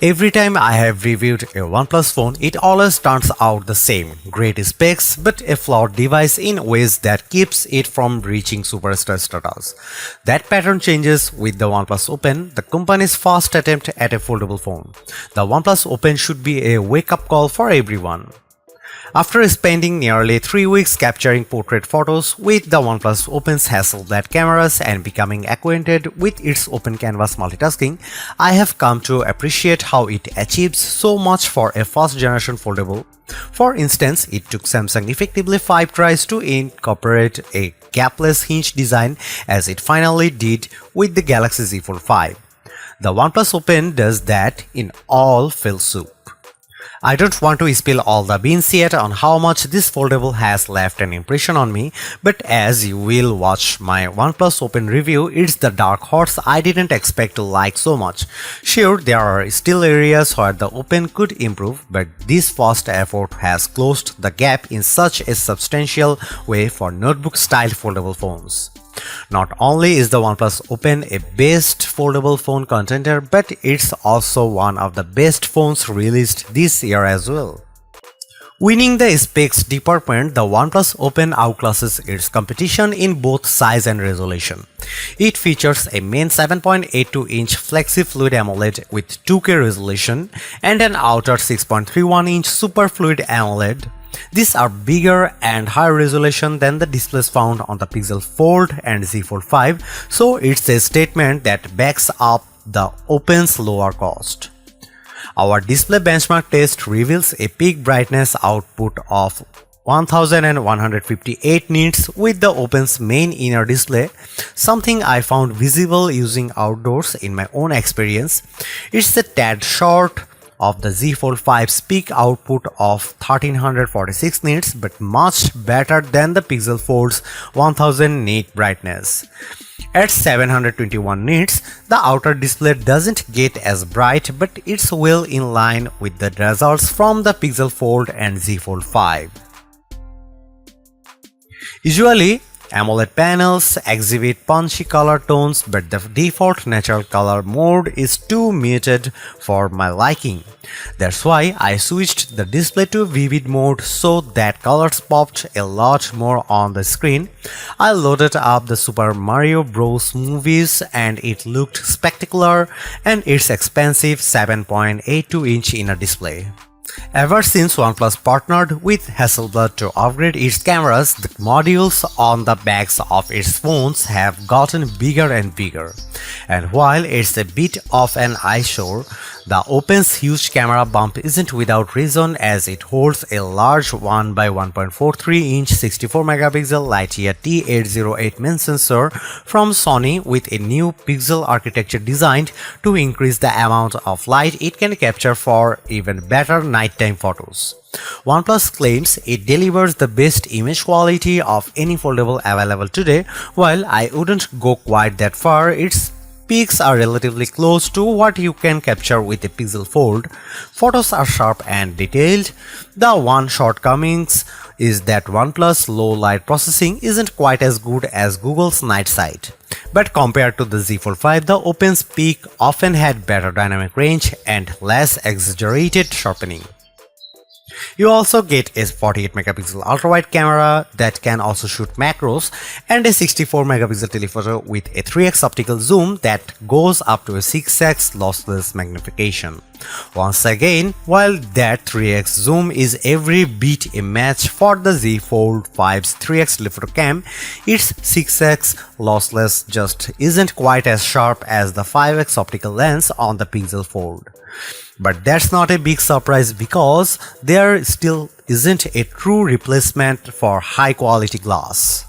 Every time I have reviewed a OnePlus phone, it always turns out the same. Great specs, but a flawed device in ways that keeps it from reaching superstar status. That pattern changes with the OnePlus Open, the company's first attempt at a foldable phone. The OnePlus Open should be a wake-up call for everyone. After spending nearly 3 weeks capturing portrait photos with the OnePlus Open's Hasselblad cameras and becoming acquainted with its open canvas multitasking, I have come to appreciate how it achieves so much for a first generation foldable. For instance, it took Samsung effectively 5 tries to incorporate a gapless hinge design as it finally did with the Galaxy Z Fold 5. The OnePlus Open does that in all fill soup. I don't want to spill all the beans yet on how much this foldable has left an impression on me, but as you will watch my OnePlus Open review, it's the dark horse I didn't expect to like so much. Sure, there are still areas where the Open could improve, but this first effort has closed the gap in such a substantial way for notebook-style foldable phones. Not only is the OnePlus Open a best foldable phone contender, but it's also one of the best phones released this year as well. Winning the specs department, the OnePlus Open outclasses its competition in both size and resolution. It features a main 7.82-inch Flexi-Fluid AMOLED with 2K resolution and an outer 6.31-inch Super Fluid AMOLED. These are bigger and higher resolution than the displays found on the Pixel Fold and Z Fold 5, so it's a statement that backs up the Open's lower cost. Our display benchmark test reveals a peak brightness output of 1158 nits with the Open's main inner display, something I found visible using outdoors in my own experience. It's a tad short of the Z Fold 5's peak output of 1346 nits, but much better than the Pixel Fold's 1000 nit brightness. At 721 nits, the outer display doesn't get as bright, but it's well in line with the results from the Pixel Fold and Z Fold 5. Usually, AMOLED panels exhibit punchy color tones, but the default natural color mode is too muted for my liking. That's why I switched the display to vivid mode so that colors popped a lot more on the screen. I loaded up the Super Mario Bros. Movies and it looked spectacular and its expensive 7.82-inch inner display. Ever since OnePlus partnered with Hasselblad to upgrade its cameras, the modules on the backs of its phones have gotten bigger and bigger. And while it's a bit of an eyesore, the Open's huge camera bump isn't without reason, as it holds a large 1 by 1.43-inch 64-megapixel Lightyear T808 main sensor from Sony with a new pixel architecture designed to increase the amount of light it can capture for even better nighttime photos. OnePlus claims it delivers the best image quality of any foldable available today. While I wouldn't go quite that far, its peaks are relatively close to what you can capture with a Pixel Fold. Photos are sharp and detailed. The one shortcomings is that OnePlus low light processing isn't quite as good as Google's night sight. But compared to the Z Fold 5, the Open's peak often had better dynamic range and less exaggerated sharpening. You also get a 48-megapixel ultra-wide camera that can also shoot macros and a 64-megapixel telephoto with a 3x optical zoom that goes up to a 6x lossless magnification. Once again, while that 3x zoom is every bit a match for the Z Fold 5's 3x telephoto cam, its 6x lossless just isn't quite as sharp as the 5x optical lens on the Pixel Fold. But that's not a big surprise because there still isn't a true replacement for high quality glass.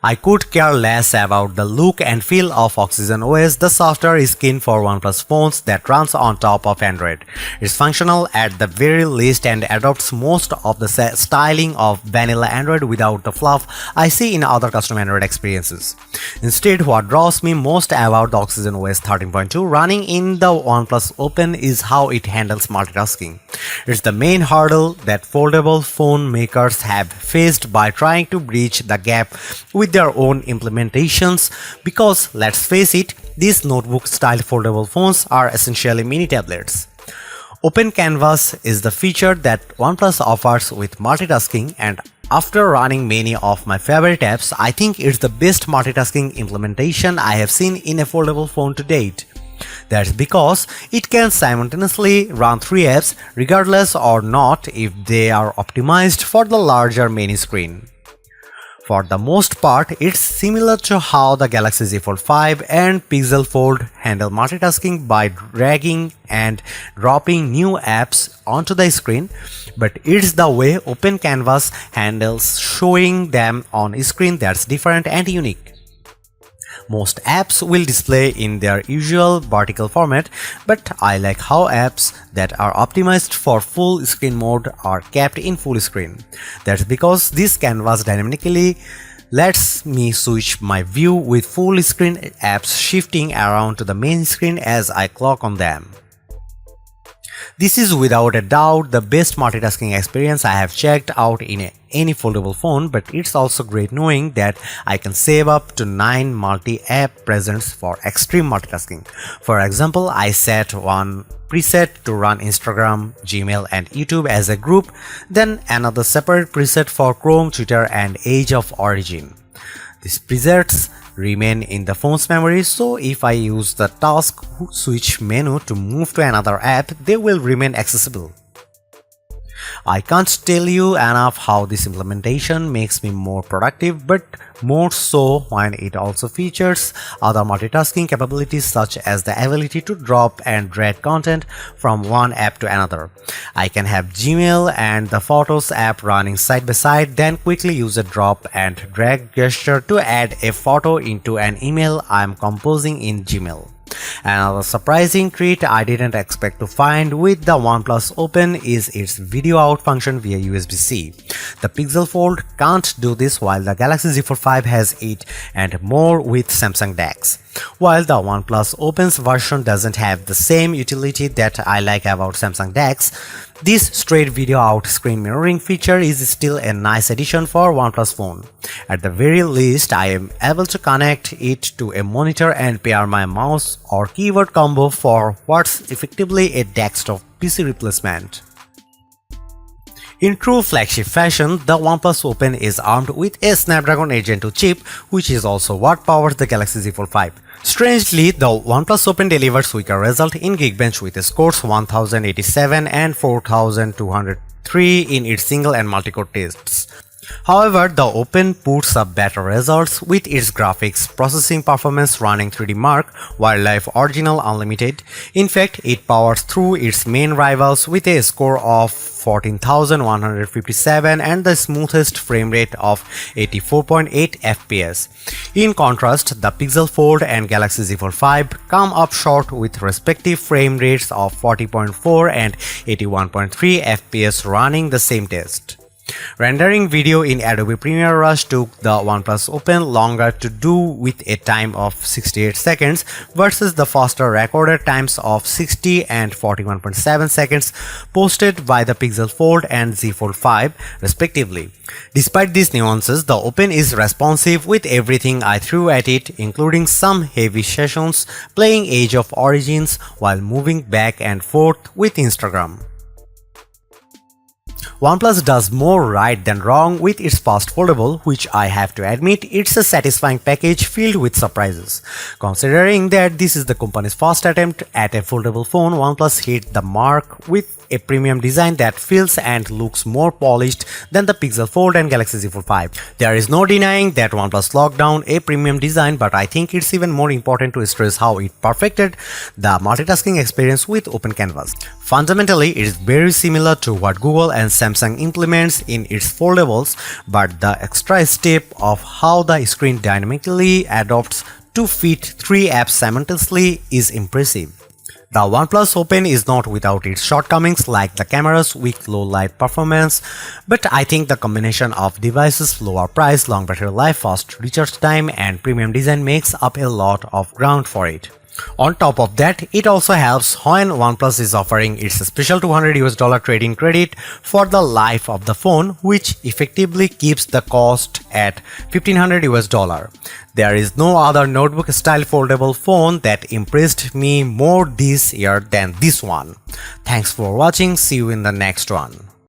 I could care less about the look and feel of Oxygen OS. The software is keen for OnePlus phones that runs on top of Android. It's functional at the very least and adopts most of the styling of vanilla Android without the fluff I see in other custom Android experiences. Instead, what draws me most about the Oxygen OS 13.2 running in the OnePlus Open is how it handles multitasking. It's the main hurdle that foldable phone makers have faced by trying to bridge the gap with their own implementations, because let's face it, these notebook-style foldable phones are essentially mini tablets. Open Canvas is the feature that OnePlus offers with multitasking, and after running many of my favorite apps, I think it's the best multitasking implementation I have seen in a foldable phone to date. That's because it can simultaneously run 3 apps regardless or not if they are optimized for the larger main screen. For the most part, it's similar to how the Galaxy Z Fold 5 and Pixel Fold handle multitasking by dragging and dropping new apps onto the screen, but it's the way Open Canvas handles showing them on screen that's different and unique. Most apps will display in their usual vertical format, but I like how apps that are optimized for full screen mode are kept in full screen. That's because this canvas dynamically lets me switch my view with full screen apps shifting around to the main screen as I click on them. This is without a doubt the best multitasking experience I have checked out in any foldable phone, but it's also great knowing that I can save up to 9 multi-app presets for extreme multitasking. For example, I set one preset to run Instagram, Gmail and YouTube as a group, then another separate preset for Chrome, Twitter and Age of Origin. These presets remain in the phone's memory, so if I use the task switch menu to move to another app, they will remain accessible. I can't tell you enough how this implementation makes me more productive, but more so when it also features other multitasking capabilities such as the ability to drop and drag content from one app to another. I can have Gmail and the Photos app running side by side, then quickly use a drop and drag gesture to add a photo into an email I'm composing in Gmail. Another surprising treat I didn't expect to find with the OnePlus Open is its video out function via USB-C. The Pixel Fold can't do this, while the Galaxy Z Fold 5 has it, and more with Samsung DeX. While the OnePlus Open's version doesn't have the same utility that I like about Samsung DeX, this straight video out screen mirroring feature is still a nice addition for OnePlus phone. At the very least, I am able to connect it to a monitor and pair my mouse or keyboard combo for what's effectively a desktop PC replacement. In true flagship fashion, the OnePlus Open is armed with a Snapdragon 8 Gen 2 chip, which is also what powers the Galaxy Z Fold 5. Strangely, the OnePlus Open delivers weaker result in Geekbench with scores 1087 and 4203 in its single and multi-core tests. However, the Open puts up better results with its graphics processing performance running 3D Mark, Wildlife Original Unlimited. In fact, it powers through its main rivals with a score of 14,157 and the smoothest frame rate of 84.8 FPS. In contrast, the Pixel Fold and Galaxy Z Fold 5 come up short with respective frame rates of 40.4 and 81.3 FPS running the same test. Rendering video in Adobe Premiere Rush took the OnePlus Open longer to do with a time of 68 seconds versus the faster recorded times of 60 and 41.7 seconds posted by the Pixel Fold and Z Fold 5 respectively. Despite these nuances, the Open is responsive with everything I threw at it, including some heavy sessions playing Age of Origins while moving back and forth with Instagram. OnePlus does more right than wrong with its fast foldable, which I have to admit it's a satisfying package filled with surprises. Considering that this is the company's first attempt at a foldable phone, OnePlus hit the mark with a premium design that feels and looks more polished than the Pixel Fold and Galaxy Z Fold 5. There is no denying that OnePlus locked down a premium design, but I think it's even more important to stress how it perfected the multitasking experience with Open Canvas. Fundamentally, it is very similar to what Google and Samsung implements in its foldables, but the extra step of how the screen dynamically adapts to fit 3 apps simultaneously is impressive. The OnePlus Open is not without its shortcomings like the camera's weak low light performance, but I think the combination of devices' lower price, long battery life, fast recharge time, and premium design makes up a lot of ground for it. On top of that, it also helps when OnePlus is offering its special $200 trade-in credit for the life of the phone, which effectively keeps the cost at $1,500. There is no other notebook-style foldable phone that impressed me more this year than this one. Thanks for watching. See you in the next one.